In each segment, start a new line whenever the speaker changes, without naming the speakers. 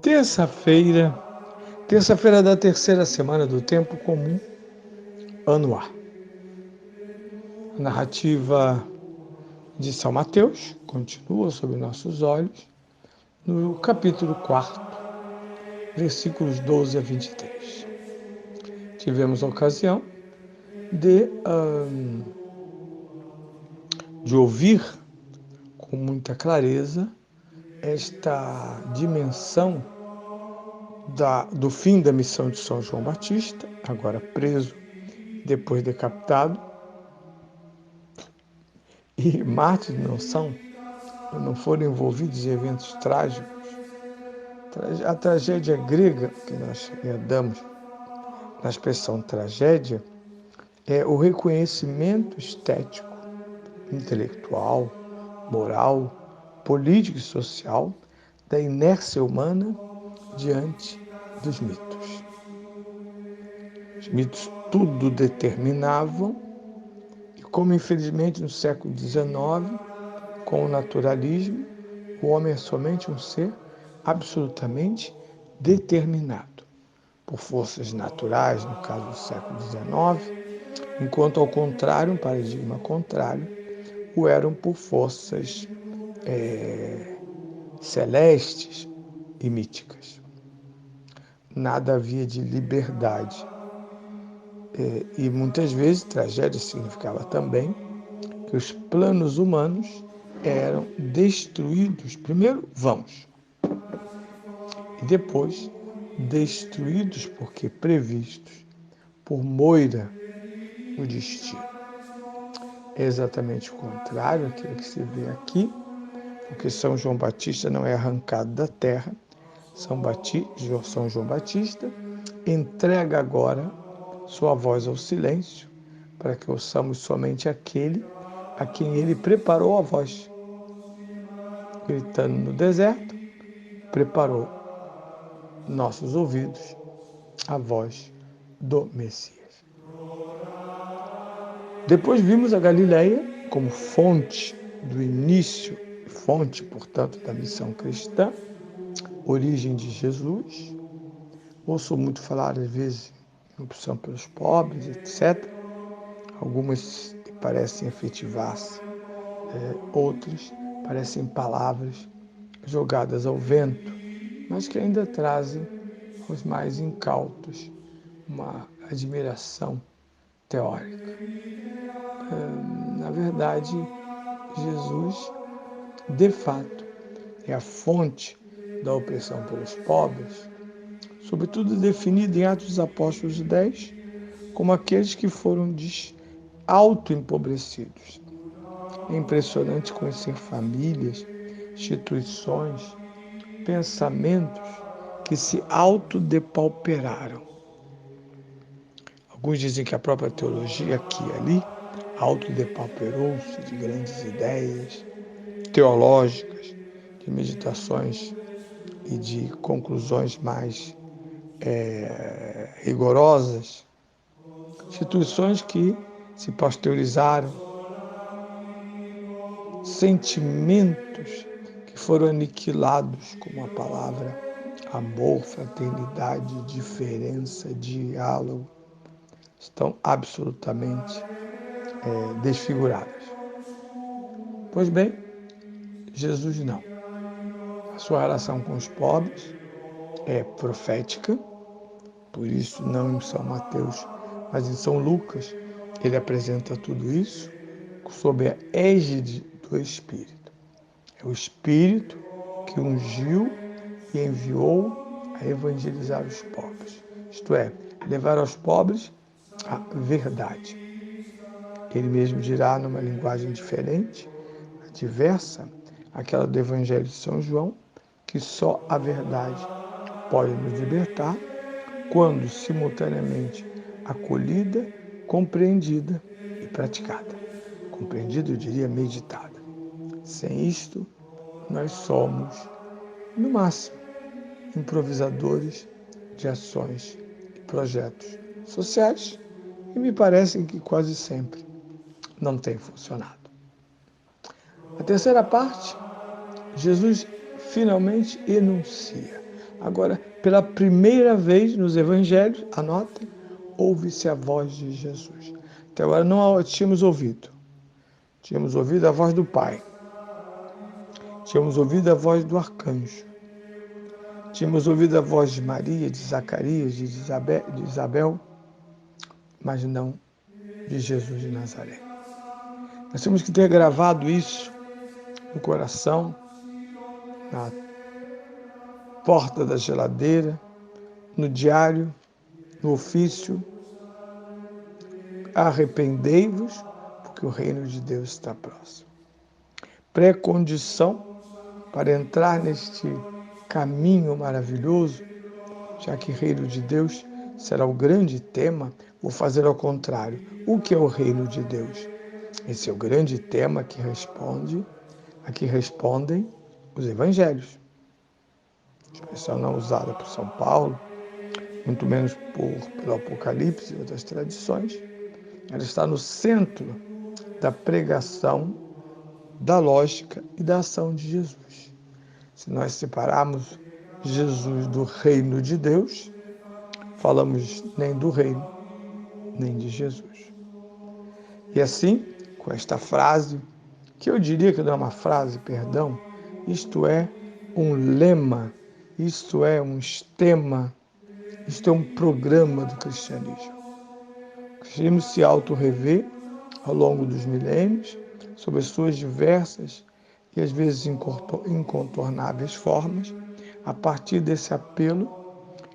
Terça-feira da terceira semana do Tempo Comum Ano A. A narrativa de São Mateus continua sob nossos olhos no capítulo 4, versículos 12 a 23. Tivemos a ocasião de ouvir com muita clareza esta dimensão do fim da missão de São João Batista, agora preso, depois decapitado. E mártires não foram envolvidos em eventos trágicos. A tragédia grega, que nós herdamos na expressão tragédia, é o reconhecimento estético, intelectual, moral, político e social da inércia humana diante dos mitos. Os mitos tudo determinavam, e como infelizmente no século XIX, com o naturalismo, o homem é somente um ser absolutamente determinado por forças naturais, no caso do século XIX, enquanto ao contrário, um paradigma contrário, o eram por forças celestes e míticas. Nada havia de liberdade. E muitas vezes tragédia significava também que os planos humanos eram destruídos, primeiro vãos, e depois destruídos porque previstos por Moira o destino. É exatamente o contrário aquilo que se vê aqui, porque São João Batista não é arrancado da terra. São João Batista entrega agora sua voz ao silêncio, para que ouçamos somente aquele a quem ele preparou a voz. Gritando no deserto, preparou nossos ouvidos a voz do Messias. Depois vimos a Galileia como fonte do início, fonte, portanto, da missão cristã, origem de Jesus. Ouço muito falar, às vezes, em opção pelos pobres, etc. Algumas parecem efetivar-se, outras parecem palavras jogadas ao vento, mas que ainda trazem aos mais incautos uma admiração teórica. Na verdade, Jesus, de fato, é a fonte da opressão pelos pobres, sobretudo definido em Atos dos Apóstolos 10, como aqueles que foram autoempobrecidos. É impressionante conhecer famílias, instituições, pensamentos que se autodepauperaram. Alguns dizem que a própria teologia, aqui e ali, autodepauperou-se de grandes ideias teológicas, de meditações e de conclusões mais rigorosas. Instituições que se pasteurizaram, sentimentos que foram aniquilados, como a palavra amor, fraternidade, diferença, diálogo, estão absolutamente desfiguradas. Pois bem, Jesus não. A sua relação com os pobres é profética, por isso não em São Mateus, mas em São Lucas, ele apresenta tudo isso sob a égide do Espírito. É o Espírito que ungiu e enviou a evangelizar os pobres, isto é, levar aos pobres a verdade. Ele mesmo dirá, numa linguagem diferente, diversa, aquela do Evangelho de São João, que só a verdade pode nos libertar quando simultaneamente acolhida, compreendida e praticada. Compreendida, eu diria, meditada. Sem isto, nós somos, no máximo, improvisadores de ações e projetos sociais, e me parecem que quase sempre não tem funcionado. A terceira parte, Jesus finalmente enuncia. Agora, pela primeira vez nos evangelhos, anotem, ouve-se a voz de Jesus. Até agora não tínhamos ouvido. Tínhamos ouvido a voz do Pai. Tínhamos ouvido a voz do arcanjo. Tínhamos ouvido a voz de Maria, de Zacarias, de Isabel, mas não de Jesus de Nazaré. Nós temos que ter gravado isso no coração, na porta da geladeira, no diário, no ofício. Arrependei-vos, porque o reino de Deus está próximo. Pré-condição para entrar neste caminho maravilhoso, já que o reino de Deus será o grande tema, vou fazer ao contrário. O que é o reino de Deus? Esse é o grande tema a que respondem os evangelhos. Expressão não usada por São Paulo, muito menos pelo Apocalipse e outras tradições. Ela está no centro da pregação, da lógica e da ação de Jesus. Se nós separarmos Jesus do reino de Deus, falamos nem do reino, nem de Jesus. E assim, com esta frase, que eu diria que não é uma frase, perdão, isto é um lema, isto é um estema, isto é um programa do cristianismo. O cristianismo se auto-revê ao longo dos milênios, sob as suas diversas e às vezes incontornáveis formas, a partir desse apelo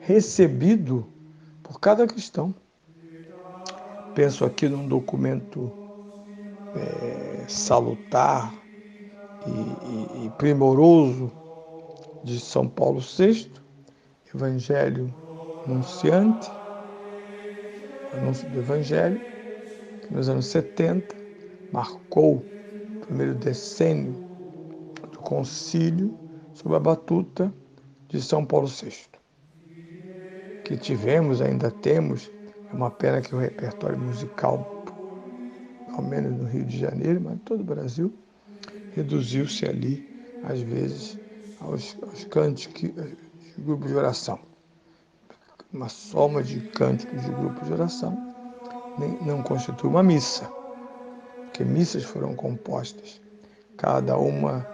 recebido por cada cristão. Penso aqui num documento salutar e primoroso de São Paulo VI, Evangelho Anunciante, o anúncio do Evangelho, que nos anos 70 marcou o primeiro decênio do concílio sob a batuta de São Paulo VI. Que tivemos, ainda temos, é uma pena que o repertório musical, ao menos no Rio de Janeiro, mas em todo o Brasil, reduziu-se ali, às vezes, aos cânticos de grupos de oração. Uma soma de cânticos de grupos de oração não constitui uma missa, porque missas foram compostas, cada uma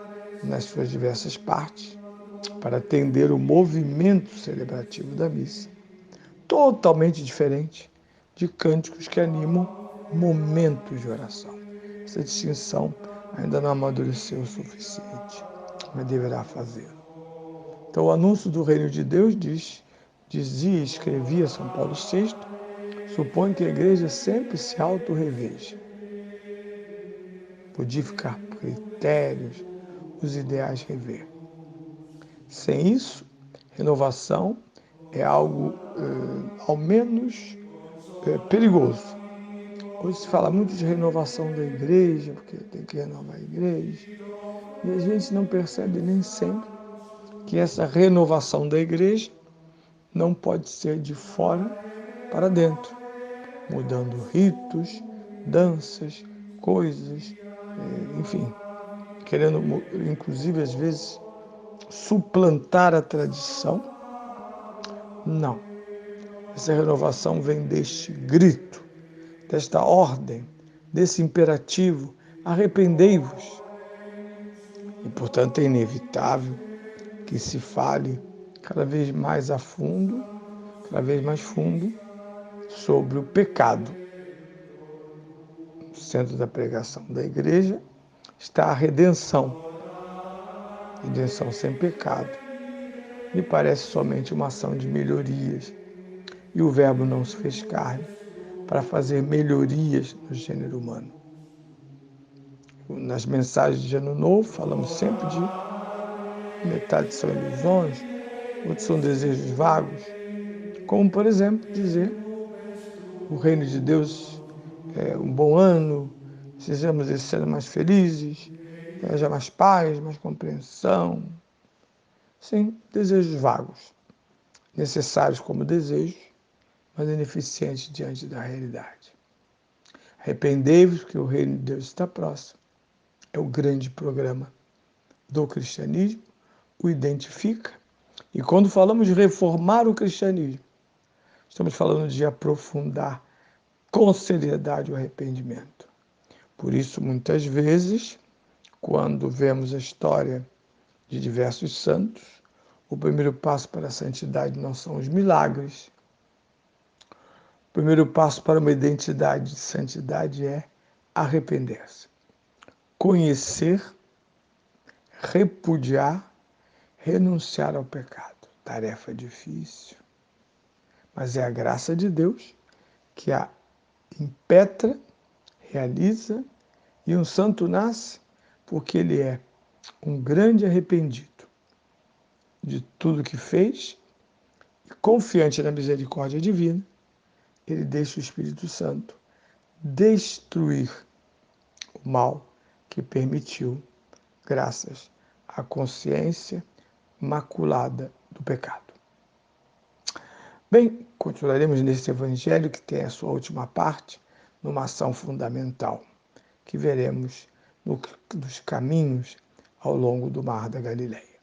nas suas diversas partes, para atender o movimento celebrativo da missa, totalmente diferente de cânticos que animam momentos de oração. Essa distinção ainda não amadureceu o suficiente, mas deverá fazê-lo. Então, o anúncio do reino de Deus dizia e escrevia São Paulo VI, supõe que a igreja sempre se auto-reveja. Modificar critérios, os ideais rever. Sem isso, renovação é algo, ao menos, perigoso. Hoje se fala muito de renovação da igreja, porque tem que renovar a igreja. E a gente não percebe nem sempre que essa renovação da igreja não pode ser de fora para dentro, mudando ritos, danças, coisas, enfim, querendo, inclusive, às vezes, suplantar a tradição. Não. Essa renovação vem deste grito, desta ordem, desse imperativo: arrependei-vos. E, portanto, é inevitável que se fale cada vez mais a fundo, cada vez mais fundo, sobre o pecado. No centro da pregação da igreja está a redenção. Redenção sem pecado. Me parece somente uma ação de melhorias. E o Verbo não se fez carne para fazer melhorias no gênero humano. Nas mensagens de Ano Novo, falamos sempre de metade são ilusões, outros são desejos vagos, como, por exemplo, dizer o reino de Deus é um bom ano, sejamos esse ano mais felizes, haja mais paz, mais compreensão. Sim, desejos vagos, necessários como desejos, mas ineficientes diante da realidade. Arrependei-vos, que o reino de Deus está próximo. É o grande programa do cristianismo, o identifica E quando falamos de reformar o cristianismo, estamos falando de aprofundar com seriedade o arrependimento. Por isso, muitas vezes, quando vemos a história de diversos santos, o primeiro passo para a santidade não são os milagres. O primeiro passo para uma identidade de santidade é arrepender-se, conhecer, repudiar, renunciar ao pecado. Tarefa difícil, mas é a graça de Deus que a impetra, realiza, e um santo nasce porque ele é um grande arrependido de tudo que fez e confiante na misericórdia divina, ele deixa o Espírito Santo destruir o mal que permitiu, graças à consciência maculada do pecado. Bem, continuaremos nesse evangelho que tem a sua última parte, numa ação fundamental, que veremos nos caminhos ao longo do Mar da Galileia.